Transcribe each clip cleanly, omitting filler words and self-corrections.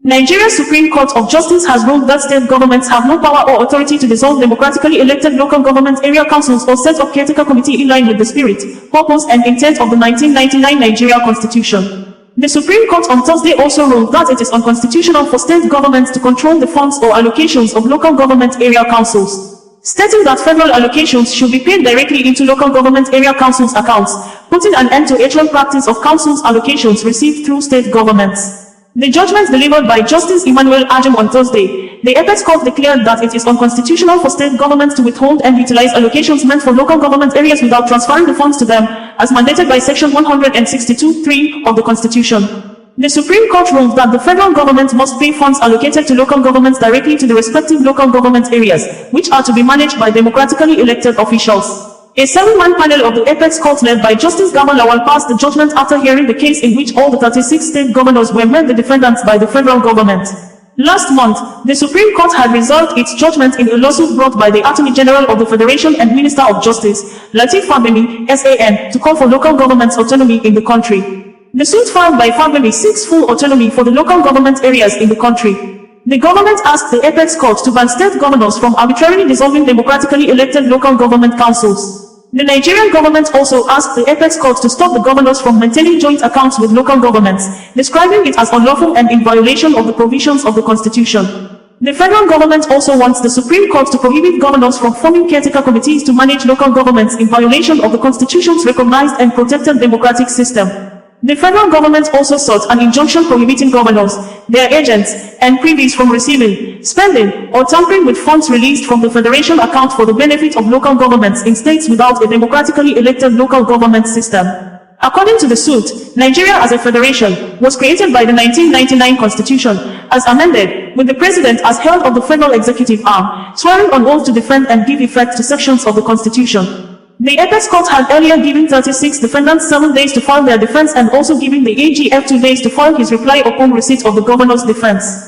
Nigeria's Supreme Court of Justice has ruled that state governments have no power or authority to dissolve democratically elected local government area councils or set up caretaker committee in line with the spirit, purpose and intent of the 1999 Nigeria Constitution. The Supreme Court on Thursday also ruled that it is unconstitutional for state governments to control the funds or allocations of local government area councils, stating that federal allocations should be paid directly into local government area councils' accounts, putting an end to age-long practice of councils' allocations received through state governments. The judgment delivered by Justice Emmanuel Ajim on Thursday, the Apex Court declared that it is unconstitutional for state governments to withhold and utilize allocations meant for local government areas without transferring the funds to them, as mandated by Section 162(3) of the Constitution. The Supreme Court ruled that the federal government must pay funds allocated to local governments directly to the respective local government areas, which are to be managed by democratically elected officials. A 7-man panel of the Apex Court led by Justice Garba Lawal passed the judgment after hearing the case in which all the 36 state governors were made the defendants by the federal government. Last month, the Supreme Court had resolved its judgment in a lawsuit brought by the Attorney General of the Federation and Minister of Justice, Lateef Fagbemi, SAN, to call for local government's autonomy in the country. The suit filed by Fagbemi seeks full autonomy for the local government areas in the country. The government asked the Apex Court to ban state governors from arbitrarily dissolving democratically elected local government councils. The Nigerian government also asked the Apex Court to stop the governors from maintaining joint accounts with local governments, describing it as unlawful and in violation of the provisions of the Constitution. The federal government also wants the Supreme Court to prohibit governors from forming caretaker committees to manage local governments in violation of the Constitution's recognized and protected democratic system. The federal government also sought an injunction prohibiting governors, their agents, and privies from receiving, spending, or tampering with funds released from the federation account for the benefit of local governments in states without a democratically elected local government system. According to the suit, Nigeria as a federation was created by the 1999 Constitution, as amended, with the president as head of the federal executive arm, swearing on oath to defend and give effect to sections of the Constitution. The Apex Court had earlier given 36 defendants 7 days to file their defense and also given the AGF 2 days to file his reply upon receipt of the governor's defense.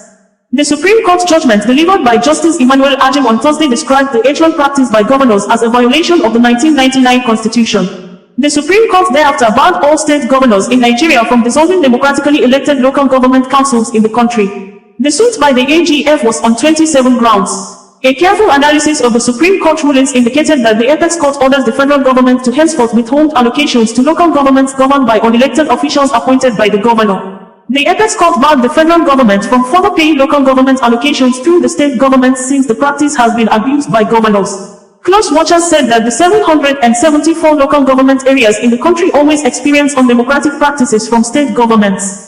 The Supreme Court judgment delivered by Justice Emmanuel Ajim on Thursday described the age-long practice by governors as a violation of the 1999 Constitution. The Supreme Court thereafter barred all state governors in Nigeria from dissolving democratically elected local government councils in the country. The suit by the AGF was on 27 grounds. A careful analysis of the Supreme Court rulings indicated that the Apex Court orders the federal government to henceforth withhold allocations to local governments governed by unelected officials appointed by the governor. The Apex Court barred the federal government from further paying local government allocations through the state governments since the practice has been abused by governors. Close watchers said that the 774 local government areas in the country always experience undemocratic practices from state governments.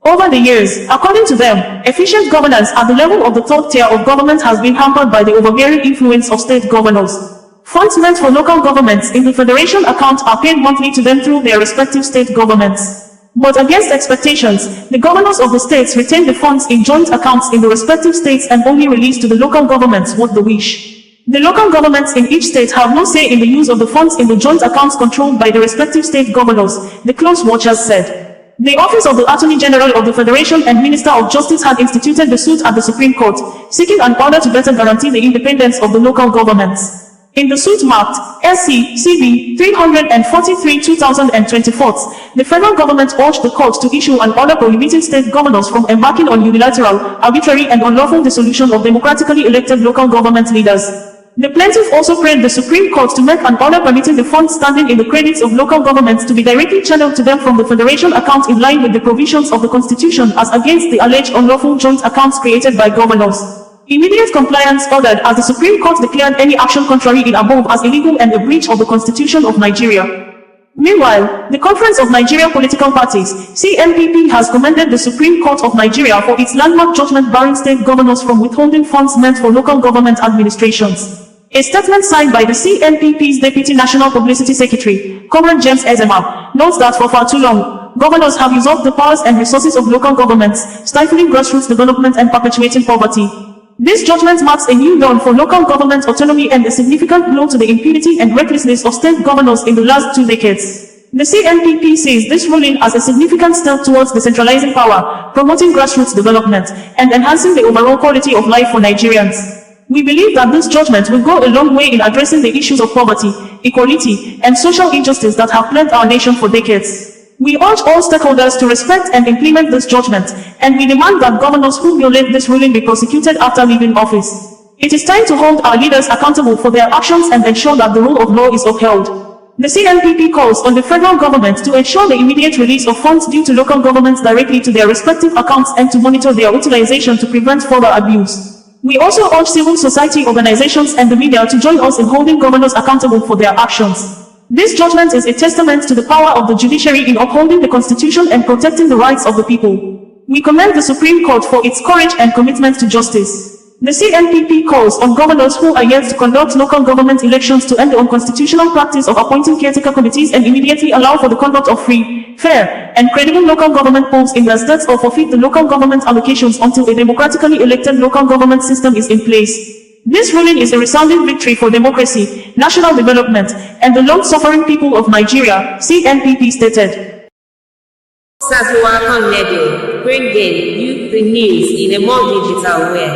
Over the years, according to them, efficient governance at the level of the third tier of government has been hampered by the overbearing influence of state governors. Funds meant for local governments in the federation account are paid monthly to them through their respective state governments. But against expectations, the governors of the states retain the funds in joint accounts in the respective states and only release to the local governments what they wish. The local governments in each state have no say in the use of the funds in the joint accounts controlled by the respective state governors, the close watchers said. The Office of the Attorney General of the Federation and Minister of Justice had instituted the suit at the Supreme Court, seeking an order to better guarantee the independence of the local governments. In the suit marked SC-CB 343/2024, the federal government urged the court to issue an order prohibiting state governors from embarking on unilateral, arbitrary and unlawful dissolution of democratically elected local government leaders. The plaintiff also prayed the Supreme Court to make an order permitting the funds standing in the credits of local governments to be directly channeled to them from the federation account in line with the provisions of the Constitution as against the alleged unlawful joint accounts created by governors. Immediate compliance ordered as the Supreme Court declared any action contrary in above as illegal and a breach of the Constitution of Nigeria. Meanwhile, the Conference of Nigeria Political Parties, CNPP, has commended the Supreme Court of Nigeria for its landmark judgment barring state governors from withholding funds meant for local government administrations. A statement signed by the CNPP's Deputy National Publicity Secretary, Comrade James Ezema, notes that for far too long, governors have usurped the powers and resources of local governments, stifling grassroots development and perpetuating poverty. This judgment marks a new dawn for local government autonomy and a significant blow to the impunity and recklessness of state governors in the last 2 decades. The CNPP sees this ruling as a significant step towards decentralizing power, promoting grassroots development, and enhancing the overall quality of life for Nigerians. We believe that this judgment will go a long way in addressing the issues of poverty, equality, and social injustice that have plagued our nation for decades. We urge all stakeholders to respect and implement this judgment, and we demand that governors who violate this ruling be prosecuted after leaving office. It is time to hold our leaders accountable for their actions and ensure that the rule of law is upheld. The CNPP calls on the federal government to ensure the immediate release of funds due to local governments directly to their respective accounts and to monitor their utilization to prevent further abuse. We also urge civil society organizations and the media to join us in holding governors accountable for their actions. This judgment is a testament to the power of the judiciary in upholding the Constitution and protecting the rights of the people. We commend the Supreme Court for its courage and commitment to justice. The CNPP calls on governors who are yet to conduct local government elections to end the unconstitutional practice of appointing caretaker committees and immediately allow for the conduct of free, fair, and credible local government polls in their states or forfeit the local government allocations until a democratically elected local government system is in place. This ruling is a resounding victory for democracy, national development, and the long-suffering people of Nigeria, CNPP stated. OsazuwaAk Radio, bringing you the news in a more digital way.